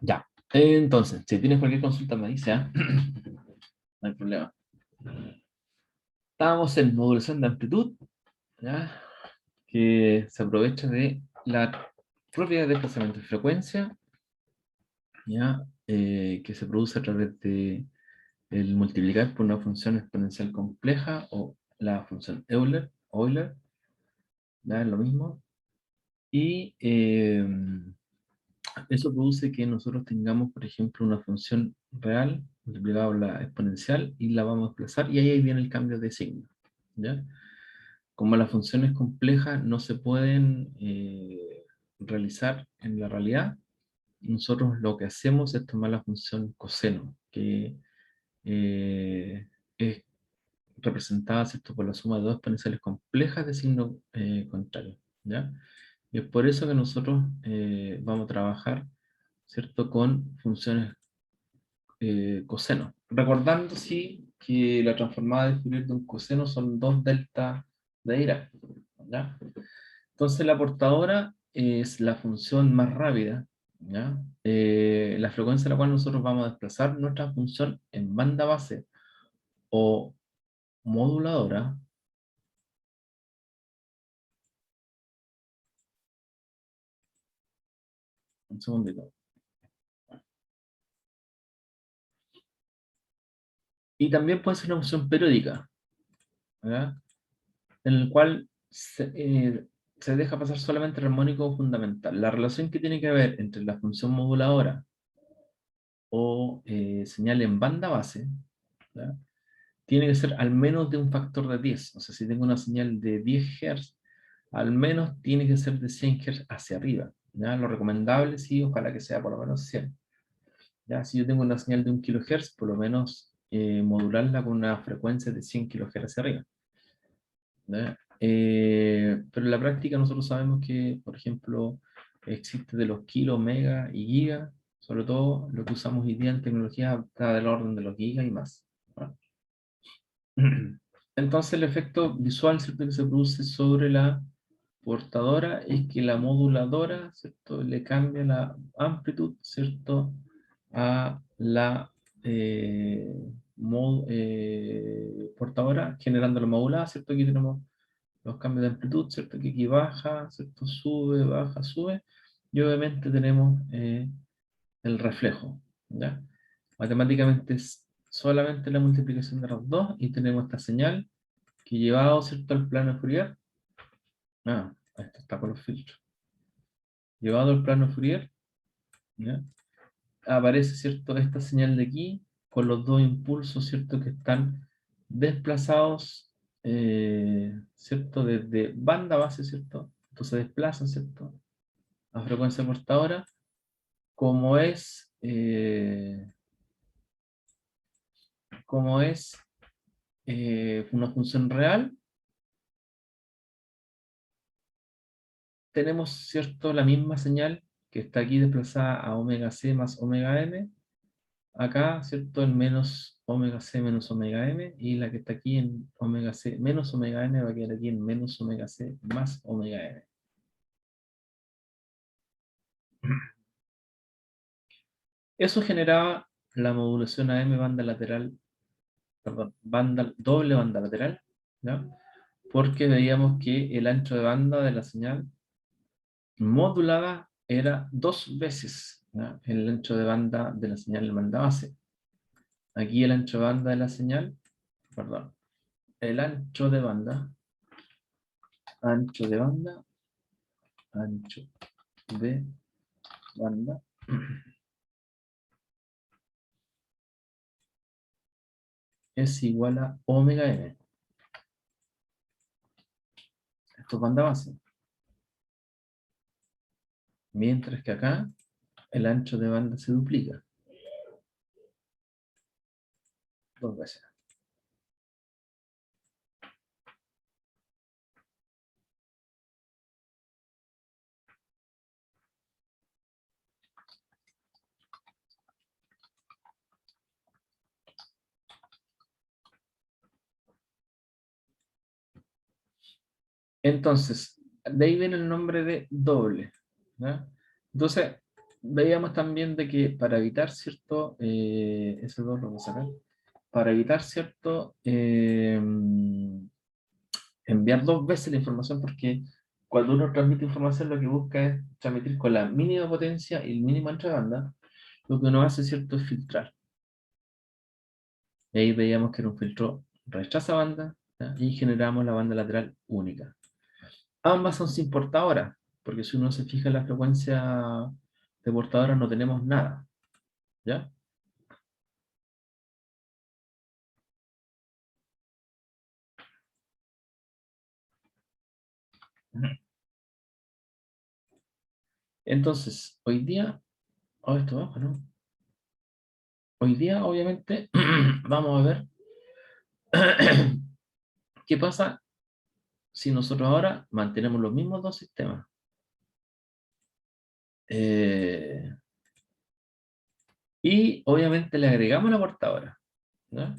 Ya. Entonces, si tienes cualquier consulta me dice, ¿ah? No hay problema. Estábamos en modulación de amplitud, ¿ya? Que se aprovecha de la propiedad de desplazamiento de frecuencia, ¿ya? Que se produce a través de el multiplicar por una función exponencial compleja o la función Euler, ¿ya? Es lo mismo. Y eso produce que nosotros tengamos, por ejemplo, una función real multiplicada por la exponencial y la vamos a desplazar y ahí viene el cambio de signo, ¿ya? Como las funciones complejas no se pueden realizar en la realidad, nosotros lo que hacemos es tomar la función coseno, que es representada, ¿cierto?, por la suma de dos exponenciales complejas de signo contrario, ¿ya? Y es por eso que nosotros vamos a trabajar, ¿cierto?, con funciones coseno. Recordando, sí, que la transformada de Fourier de un coseno son dos delta de Dirac, ¿ya? Entonces la portadora es la función más rápida, ¿ya? La frecuencia a la cual nosotros vamos a desplazar nuestra función en banda base o moduladora. Un segundito. Y también puede ser una función periódica, ¿ya? En el cual se deja pasar solamente el armónico fundamental. La relación que tiene que haber entre la función moduladora o señal en banda base, ¿ya?, tiene que ser al menos de un factor de 10. O sea, si tengo una señal de 10 Hz, al menos tiene que ser de 100 Hz hacia arriba, ¿ya? Lo recomendable, sí, ojalá que sea por lo menos 100. ¿Ya? Si yo tengo una señal de 1 kHz, por lo menos modularla con una frecuencia de 100 kHz hacia arriba, ¿ya? Pero en la práctica nosotros sabemos que, por ejemplo, existe de los kilo, mega y giga, sobre todo lo que usamos hoy día en tecnología está del orden de los gigas y más, ¿no? Entonces el efecto visual, ¿cierto?, que se produce sobre la portadora es que la moduladora, ¿cierto?, le cambia la amplitud, ¿cierto?, a la portadora, generando la modulada, ¿cierto? Aquí tenemos los cambios de amplitud, ¿cierto? Que aquí baja, ¿cierto? Sube, baja, sube. Y obviamente tenemos el reflejo, ¿ya? Matemáticamente es solamente la multiplicación de los dos y tenemos esta señal que llevado, ¿cierto?, al plano de Fourier. Esto está con los filtros. Llevado al plano de Fourier, ¿ya?, aparece, ¿cierto?, esta señal de aquí con los dos impulsos, ¿cierto?, que están desplazados, ¿cierto?, desde banda base, ¿cierto? Entonces desplazan, ¿cierto?, a frecuencia portadora, como es, como es una función real, tenemos, ¿cierto?, la misma señal que está aquí desplazada a omega c más omega m, acá, ¿cierto?, en menos omega c menos omega m, y la que está aquí en omega c menos omega m va a quedar aquí en menos omega c más omega m. Eso generaba la modulación AM banda lateral, perdón, doble banda lateral, ¿ya? Porque veíamos que el ancho de banda de la señal modulada era 2 veces, ¿ya?, el ancho de banda de la señal en banda base. Aquí el ancho de banda de la señal, perdón, el ancho de banda, ancho de banda, ancho de banda, es igual a omega n. Esto es banda base. Mientras que acá el ancho de banda se duplica 2 veces. Entonces, de ahí viene el nombre de doble, ¿ya? Entonces, Veíamos también de que para evitar, ¿cierto? Esos dos lo voy a sacar. Para evitar, ¿cierto? Enviar dos veces la información, porque cuando uno transmite información lo que busca es transmitir con la mínima potencia y el mínimo entre banda. Lo que uno hace, ¿cierto? Es filtrar. Y ahí veíamos que era un filtro rechaza banda, ¿ya? Y generamos la banda lateral única. Ambas son sin portadora, porque si uno se fija en la frecuencia de portadora no tenemos nada, ¿ya? Entonces, hoy día, oh, esto bajo, ¿no? Hoy día, obviamente, vamos a ver qué pasa si nosotros ahora mantenemos los mismos dos sistemas. Eh, y obviamente le agregamos la portadora, ¿ya?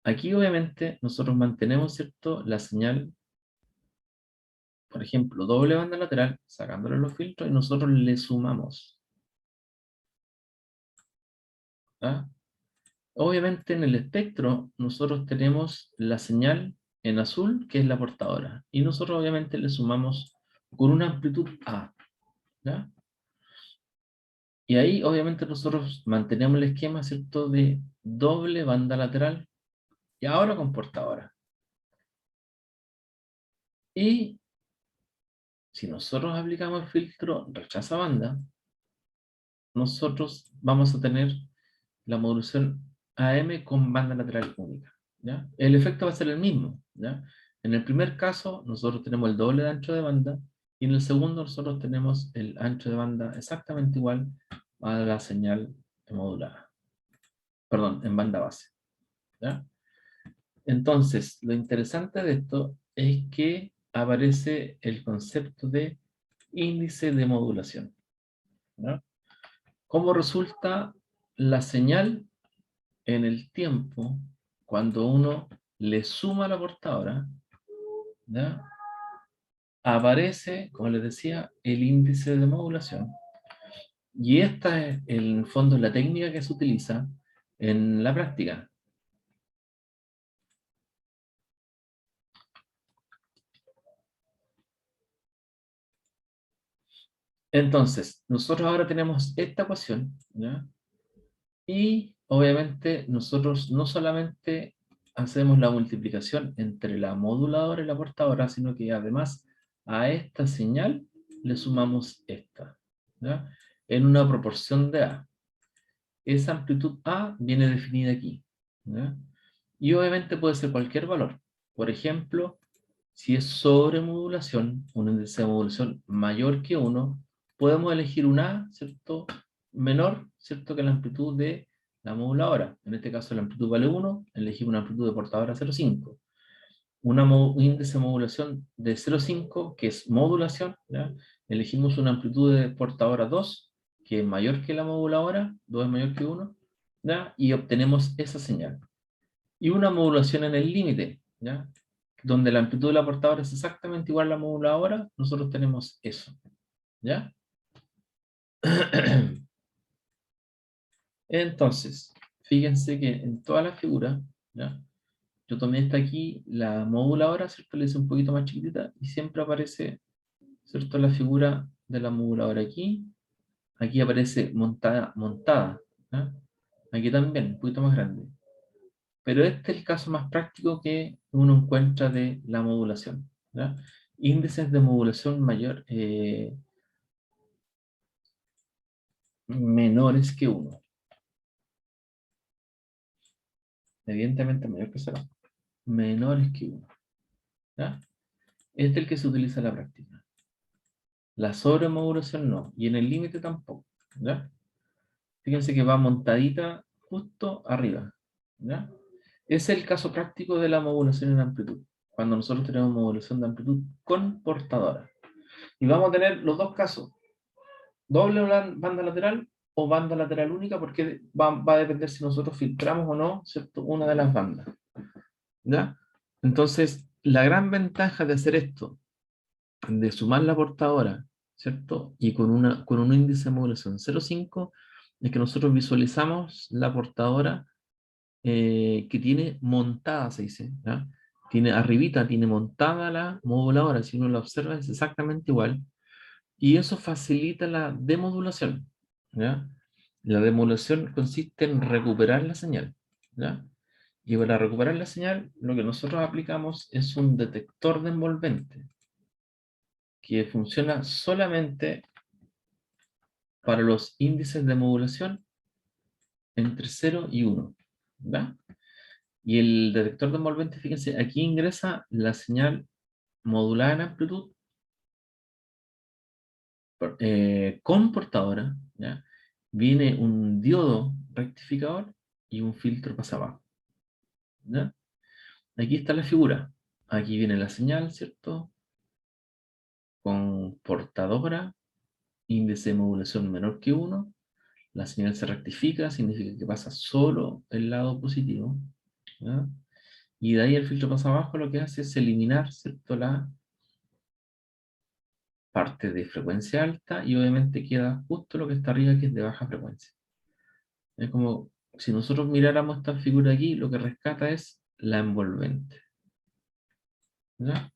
Aquí obviamente nosotros mantenemos, ¿cierto? La señal, por ejemplo, doble banda lateral, sacándole los filtros y nosotros le sumamos, ¿ya? Obviamente en el espectro nosotros tenemos la señal en azul, que es la portadora, y nosotros obviamente le sumamos con una amplitud A, ¿ya? Y ahí obviamente nosotros mantenemos el esquema, ¿cierto? De doble banda lateral, y ahora con portadora. Y si nosotros aplicamos el filtro rechaza banda, nosotros vamos a tener la modulación AM con banda lateral única, ¿ya? El efecto va a ser el mismo, ¿ya? En el primer caso, nosotros tenemos el doble de ancho de banda, y en el segundo nosotros tenemos el ancho de banda exactamente igual a la señal modulada. Perdón, en banda base, ¿ya? Entonces, lo interesante de esto es que aparece el concepto de índice de modulación, ¿ya? ¿Cómo resulta la señal en el tiempo cuando uno le suma la portadora? ¿Ya? Aparece, como les decía, el índice de modulación. Y esta es, en el fondo, la técnica que se utiliza en la práctica. Entonces, nosotros ahora tenemos esta ecuación, ¿ya? Y obviamente nosotros no solamente hacemos la multiplicación entre la moduladora y la portadora, sino que además a esta señal le sumamos esta, ¿ya? En una proporción de A. Esa amplitud A viene definida aquí, ¿ya? Y obviamente puede ser cualquier valor. Por ejemplo, si es sobremodulación, un índice de modulación mayor que 1, podemos elegir un A, ¿cierto? Menor, ¿cierto? Que la amplitud de la moduladora. En este caso la amplitud vale 1, elegimos una amplitud de portadora 0,5. Un índice de modulación de 0,5, que es modulación, ¿ya? Elegimos una amplitud de portadora 2, que es mayor que la moduladora, 2 es mayor que 1, ¿ya? Y obtenemos esa señal. Y una modulación en el límite, ¿ya? Donde la amplitud de la portadora es exactamente igual a la moduladora, nosotros tenemos eso, ¿ya? Entonces, fíjense que en toda la figura, ¿ya? Yo tomé esta aquí, la moduladora, ¿cierto? Le hice un poquito más chiquitita y siempre aparece, ¿cierto? La figura de la moduladora aquí. Aquí aparece montada, ¿ya? Aquí también, un poquito más grande. Pero este es el caso más práctico que uno encuentra de la modulación, ¿ya? Índices de modulación mayor, menores que 1. Evidentemente mayor que 0. Menores que 1. ¿Ya? Este es el que se utiliza en la práctica. La sobremodulación no. Y en el límite tampoco, ¿ya? Fíjense que va montadita justo arriba, ¿ya? Es el caso práctico de la modulación en amplitud. Cuando nosotros tenemos modulación de amplitud con portadora. Y vamos a tener los dos casos. Doble banda lateral o banda lateral única, porque va a depender si nosotros filtramos o no, ¿cierto? Una de las bandas, ¿ya? Entonces, la gran ventaja de hacer esto, de sumar la portadora ¿cierto? Y con un índice de modulación 0,5 es que nosotros visualizamos la portadora que tiene montada, se dice, ¿ya? Tiene arribita, tiene montada la moduladora, si uno la observa es exactamente igual, y eso facilita la demodulación, ¿ya? La demodulación consiste en recuperar la señal, ¿ya? Y para recuperar la señal, lo que nosotros aplicamos es un detector de envolvente, que funciona solamente para los índices de modulación entre 0 y 1, ¿ya? Y el detector de envolvente, fíjense, aquí ingresa la señal modulada en amplitud con portadora, ¿ya? Viene un diodo rectificador y un filtro pasabajo, ¿ya? Aquí está la figura. Aquí viene la señal, ¿cierto? Con portadora, índice de modulación menor que 1. La señal se rectifica, significa que pasa solo el lado positivo, ¿ya? Y de ahí el filtro pasabajo lo que hace es eliminar, ¿cierto?, la parte de frecuencia alta y obviamente queda justo lo que está arriba, que es de baja frecuencia. Es como si nosotros miráramos esta figura aquí, lo que rescata es la envolvente, ¿ya?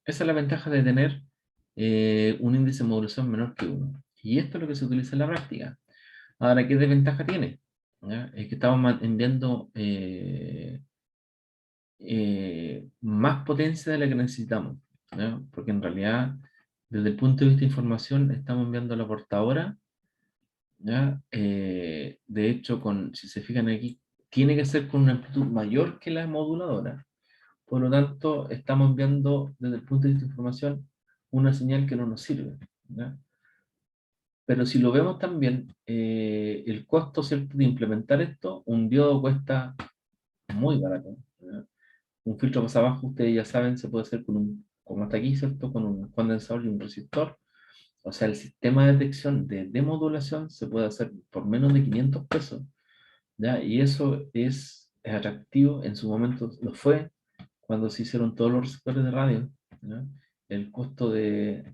Esa es la ventaja de tener un índice de modulación menor que 1. Y esto es lo que se utiliza en la práctica. Ahora, ¿qué desventaja tiene? ¿Ya? Es que estamos enviando más potencia de la que necesitamos, ¿ya? Porque en realidad, desde el punto de vista de información, estamos enviando la portadora, ¿ya? De hecho, si se fijan aquí, tiene que ser con una amplitud mayor que la moduladora. Por lo tanto, estamos enviando, desde el punto de vista de información, una señal que no nos sirve, ¿ya? Pero si lo vemos también, el costo, ¿cierto?, de implementar esto, un diodo cuesta muy barato, ¿ya? Un filtro más abajo, ustedes ya saben, se puede hacer como hasta aquí, ¿cierto?, con un condensador y un resistor. O sea, el sistema de detección de demodulación se puede hacer por menos de 500 pesos, ¿ya? Y eso es atractivo, en su momento lo fue, cuando se hicieron todos los receptores de radio, ¿ya? El costo de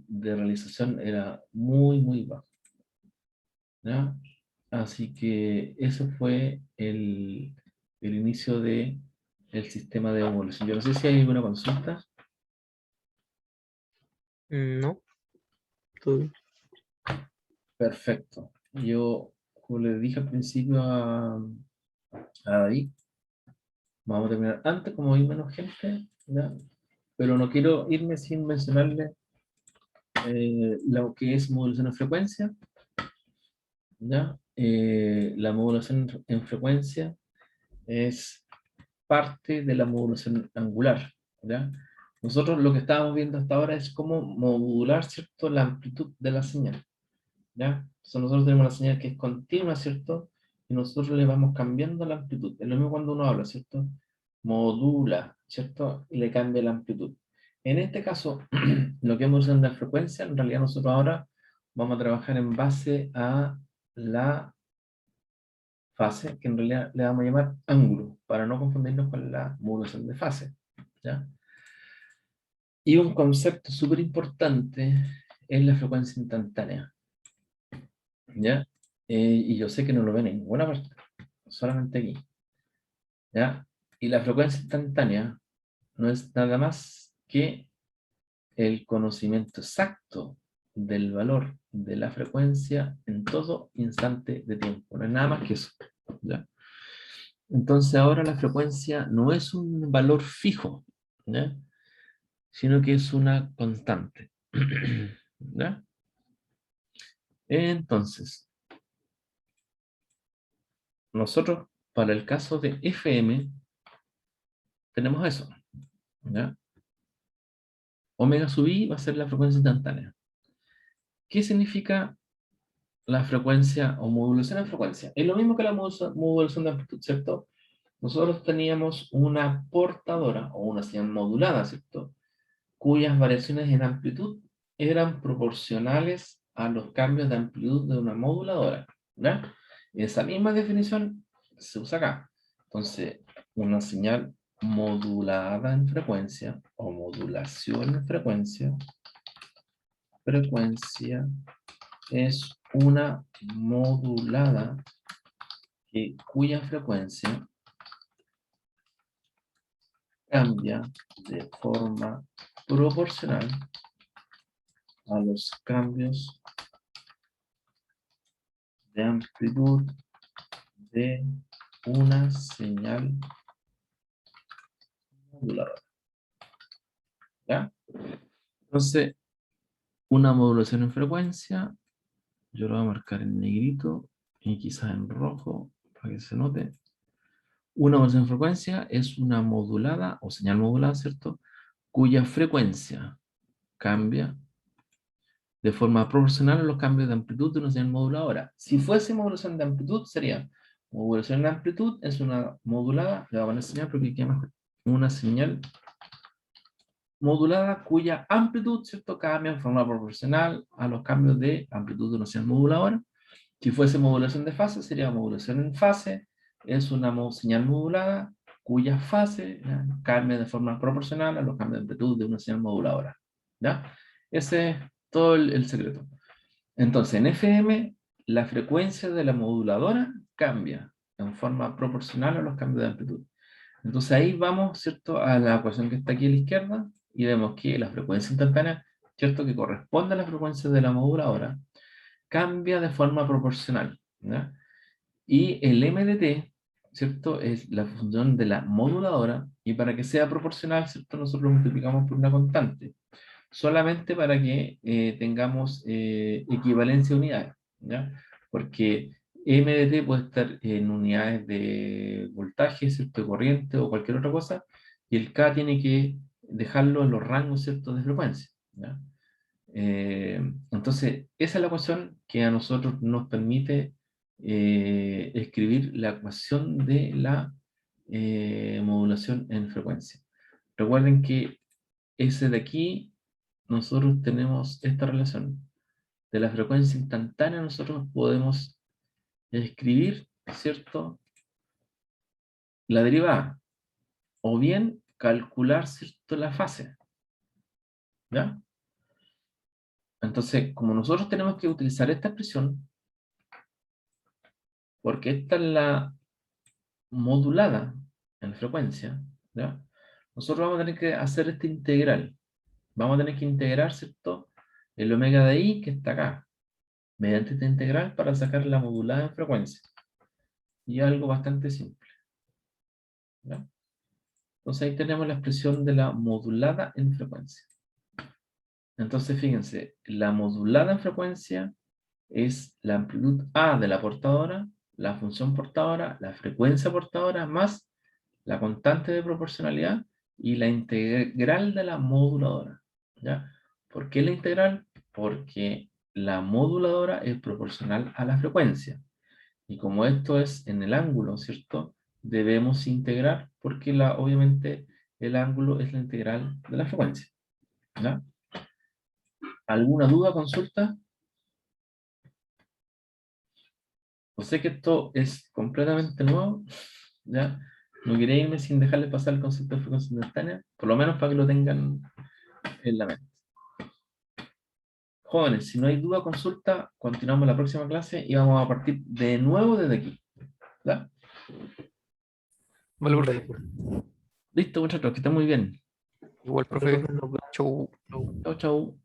realización era muy, muy bajo, ¿ya? Así que eso fue el inicio de el sistema de homologación. Yo no sé si hay alguna consulta. No, todo bien. Perfecto. Yo, como le dije al principio a David, vamos a terminar antes, como hay menos gente, ¿ya? Pero no quiero irme sin mencionarle lo que es modulación en frecuencia, ¿ya? La modulación en frecuencia es parte de la modulación angular, ¿ya? Nosotros lo que estábamos viendo hasta ahora es cómo modular, ¿cierto?, la amplitud de la señal, ¿ya? Entonces nosotros tenemos una señal que es continua, ¿cierto? Y nosotros le vamos cambiando la amplitud. Es lo mismo cuando uno habla, ¿cierto? Modula, ¿cierto? Y le cambia la amplitud. En este caso, lo que hemos usado de frecuencia, en realidad nosotros ahora vamos a trabajar en base a la fase, que en realidad le vamos a llamar ángulo, para no confundirnos con la modulación de fase, ¿ya? Y un concepto súper importante es la frecuencia instantánea, ¿ya? Y yo sé que no lo ven en ninguna parte, solamente aquí, ¿ya? Y la frecuencia instantánea no es nada más que el conocimiento exacto del valor de la frecuencia en todo instante de tiempo, no es nada más que eso, ¿ya? Entonces ahora la frecuencia no es un valor fijo, ¿ya?, sino que es una constante, ¿ya? Entonces, nosotros, para el caso de FM, tenemos eso, ¿ya? Omega sub i va a ser la frecuencia instantánea. ¿Qué significa la frecuencia o modulación de frecuencia? Es lo mismo que la modulación de amplitud, ¿cierto? Nosotros teníamos una portadora o una señal modulada, ¿cierto?, cuyas variaciones en amplitud eran proporcionales a los cambios de amplitud de una moduladora, ¿ya? Esa misma definición se usa acá. Entonces, una señal modulada en frecuencia o modulación en frecuencia frecuencia es una modulada cuya frecuencia cambia de forma proporcional a los cambios de amplitud de una señal moduladora. ¿Ya? Entonces, una modulación en frecuencia, yo lo voy a marcar en negrito y quizás en rojo para que se note. Una modulación en frecuencia es una modulada o señal modulada, ¿cierto? Cuya frecuencia cambia de forma proporcional a los cambios de amplitud de una señal moduladora. Si fuese modulación de amplitud, sería modulación de amplitud es una modulada, le voy a poner señal porque queda mejor, una señal modulada cuya amplitud, ¿cierto?, cambia en forma proporcional a los cambios de amplitud de una señal moduladora. Si fuese modulación de fase, sería modulación en fase, es una señal modulada cuya fase cambia de forma proporcional a los cambios de amplitud de una señal moduladora. ¿Ya? Ese es todo el secreto. Entonces, en FM, la frecuencia de la moduladora cambia en forma proporcional a los cambios de amplitud. Entonces ahí vamos, ¿cierto?, a la ecuación que está aquí a la izquierda y vemos que la frecuencia instantánea, ¿cierto?, que corresponde a la frecuencia de la moduladora, cambia de forma proporcional. ¿Ya? Y el MDT, ¿cierto?, es la función de la moduladora, y para que sea proporcional, ¿cierto?, nosotros lo multiplicamos por una constante, solamente para que tengamos equivalencia de unidades, ¿ya? Porque MDT puede estar en unidades de voltaje, ¿cierto?, de corriente o cualquier otra cosa, y el K tiene que dejarlo en los rangos, ¿cierto?, de frecuencia, ¿ya? Entonces, esa es la ecuación que a nosotros nos permite escribir la ecuación de la modulación en frecuencia. Recuerden que ese de aquí, nosotros tenemos esta relación. De la frecuencia instantánea nosotros podemos escribir, ¿cierto?, la derivada, o bien calcular, ¿cierto?, la fase. ¿Ya? Entonces, como nosotros tenemos que utilizar esta expresión, porque esta es la modulada en frecuencia, ¿ya? Nosotros vamos a tener que hacer esta integral. Vamos a tener que integrar, ¿cierto?, el omega de i que está acá, mediante esta integral para sacar la modulada en frecuencia. Y algo bastante simple. ¿Ya? Entonces ahí tenemos la expresión de la modulada en frecuencia. Entonces fíjense, la modulada en frecuencia es la amplitud A de la portadora, la función portadora, la frecuencia portadora, más la constante de proporcionalidad y la integral de la moduladora. ¿Ya? ¿Por qué la integral? Porque la moduladora es proporcional a la frecuencia. Y como esto es en el ángulo, ¿cierto?, debemos integrar porque obviamente el ángulo es la integral de la frecuencia. ¿Ya? ¿Alguna duda, consulta? Yo sé que esto es completamente nuevo, ¿ya? No quería irme sin dejarle pasar el concepto de frecuencia instantánea, por lo menos para que lo tengan en la mente. Jóvenes, si no hay duda, consulta, continuamos la próxima clase y vamos a partir de nuevo desde aquí. ¿Ya? Vale, Vale, profe. pues. Listo, muchachos, que estén muy bien. Igual, Vale, profe. profe, nos vemos. Chau. Chau, chau.